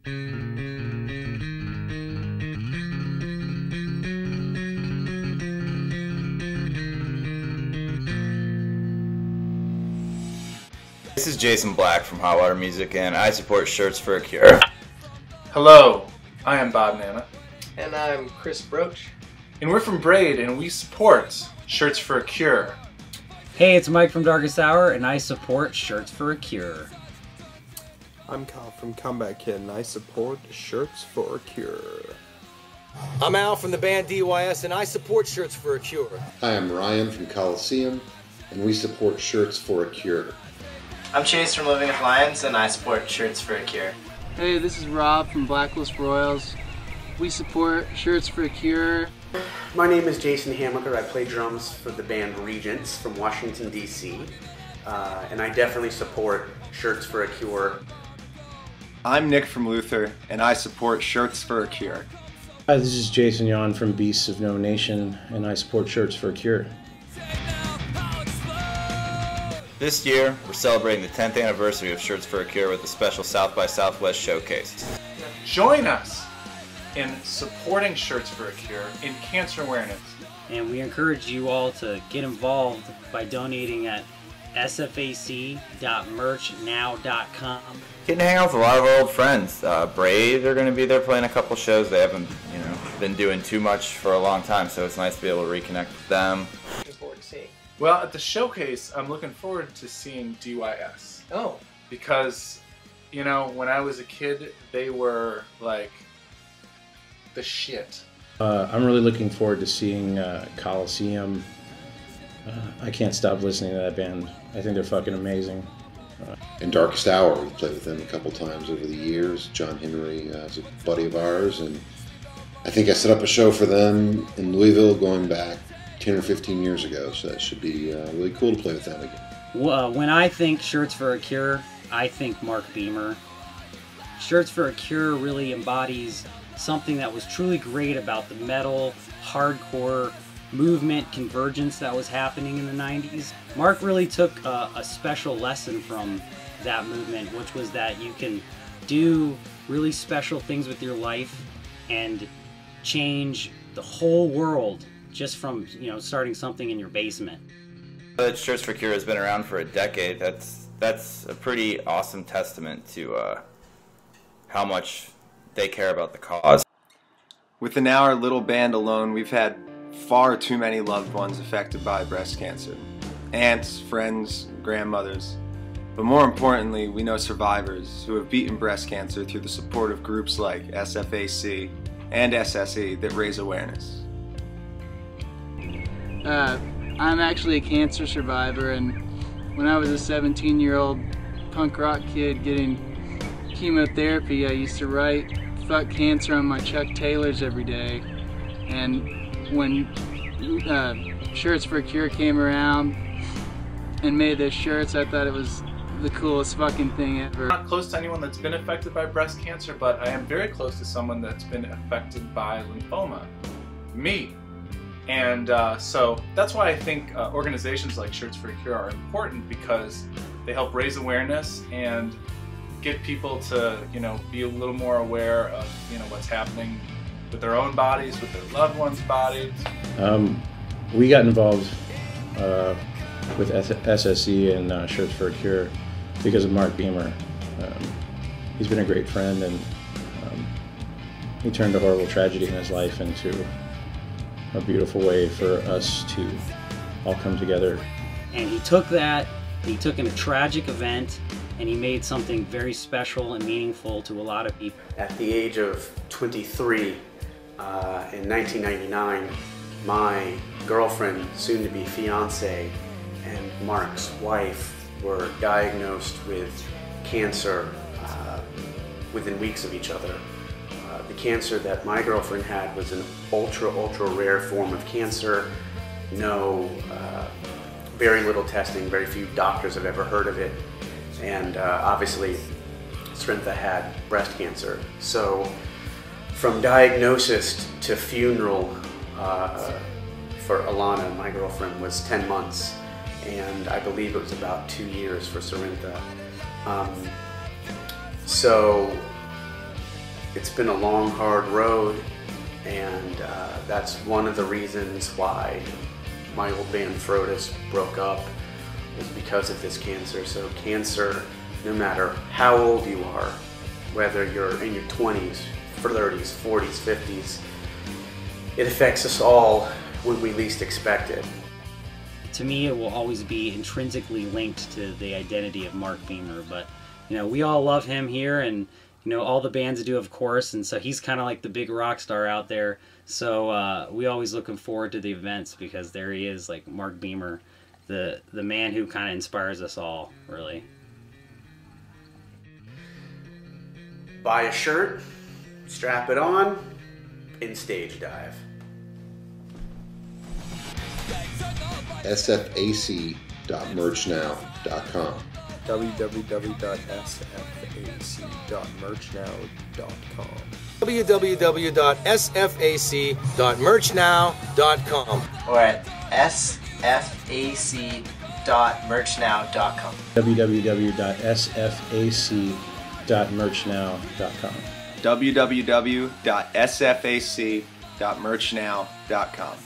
This is Jason Black from Hot Water Music, and I support Shirts for a Cure. Hello, I am Bob Nana. And I'm Chris Broach. And we're from Braid, and we support Shirts for a Cure. Hey, it's Mike from Darkest Hour, and I support Shirts for a Cure. I'm Kyle from Comeback Kid, and I support Shirts for a Cure. I'm Al from the band DYS, and I support Shirts for a Cure. Hi, I'm Ryan from Coliseum, and we support Shirts for a Cure. I'm Chase from Living with Lions, and I support Shirts for a Cure. Hey, this is Rob from Blacklist Royals. We support Shirts for a Cure. My name is Jason Hammaker. I play drums for the band Regents from Washington, D.C. And I definitely support Shirts for a Cure. I'm Nick from Luther, and I support Shirts for a Cure. Hi, this is Jason Yon from Beasts of No Nation, and I support Shirts for a Cure. This year, we're celebrating the 10th anniversary of Shirts for a Cure with a special South by Southwest showcase. Join us in supporting Shirts for a Cure in cancer awareness. And we encourage you all to get involved by donating at sfac.merchnow.com. Getting to hang out with a lot of our old friends. Braid are going to be there playing a couple shows. They haven't, been doing too much for a long time, so it's nice to be able to reconnect with them. Looking forward to seeing. Well, at the showcase, I'm looking forward to seeing DYS. Oh. Because, when I was a kid, they were like the shit. I'm really looking forward to seeing Coliseum. I can't stop listening to that band. I think they're fucking amazing. And Darkest Hour, we've played with them a couple times over the years. John Henry is a buddy of ours, and I think I set up a show for them in Louisville going back 10 or 15 years ago, so that should be really cool to play with them again. When I think Shirts for a Cure, I think Mark Beamer. Shirts for a Cure really embodies something that was truly great about the metal, hardcore movement convergence that was happening in the 90s. Mark really took a special lesson from that movement, which was that you can do really special things with your life and change the whole world just from starting something in your basement. Shirts for Cure has been around for a decade. That's a pretty awesome testament to how much they care about the cause. Within our little band alone, we've had far too many loved ones affected by breast cancer. Aunts, friends, grandmothers. But more importantly, we know survivors who have beaten breast cancer through the support of groups like SFAC and SSE that raise awareness. I'm actually a cancer survivor, and when I was a 17-year-old punk rock kid getting chemotherapy, I used to write "fuck cancer" on my Chuck Taylors every day. And when Shirts for a Cure came around and made those shirts, I thought it was the coolest fucking thing ever. I'm not close to anyone that's been affected by breast cancer, but I am very close to someone that's been affected by lymphoma. Me. And so that's why I think organizations like Shirts for a Cure are important, because they help raise awareness and get people to, be a little more aware of, what's happening with their own bodies, with their loved ones' bodies. We got involved with SSE and Shirts for a Cure because of Mark Beamer. He's been a great friend, and he turned a horrible tragedy in his life into a beautiful way for us to all come together. And he took that, he took in a tragic event, and he made something very special and meaningful to a lot of people. At the age of 23, in 1999, my girlfriend, soon-to-be fiance, and Mark's wife were diagnosed with cancer within weeks of each other. The cancer that my girlfriend had was an ultra rare form of cancer. Very little testing, very few doctors have ever heard of it. And obviously, Srintha had breast cancer. So from diagnosis to funeral for Alana, my girlfriend, was 10 months. And I believe it was about 2 years for Srintha. So It's been a long, hard road, and that's one of the reasons why my old band Frodus broke up, was because of this cancer. So cancer, no matter how old you are, whether you're in your 20s, 30s, 40s, 50s, it affects us all when we least expect it. To me, it will always be intrinsically linked to the identity of Mark Beamer, but you know, we all love him here, and you know, all the bands do, of course, and so he's kind of like the big rock star out there. So we always looking forward to the events, because there he is, like Mark Beamer, the man who kind of inspires us all, really. Buy a shirt, strap it on, and stage dive. sfac.merchnow.com. www.sfac.merchnow.com. www.sfac.merchnow.com. Or at sfac.merchnow.com. www.sfac.merchnow.com. www.sfac.merchnow.com.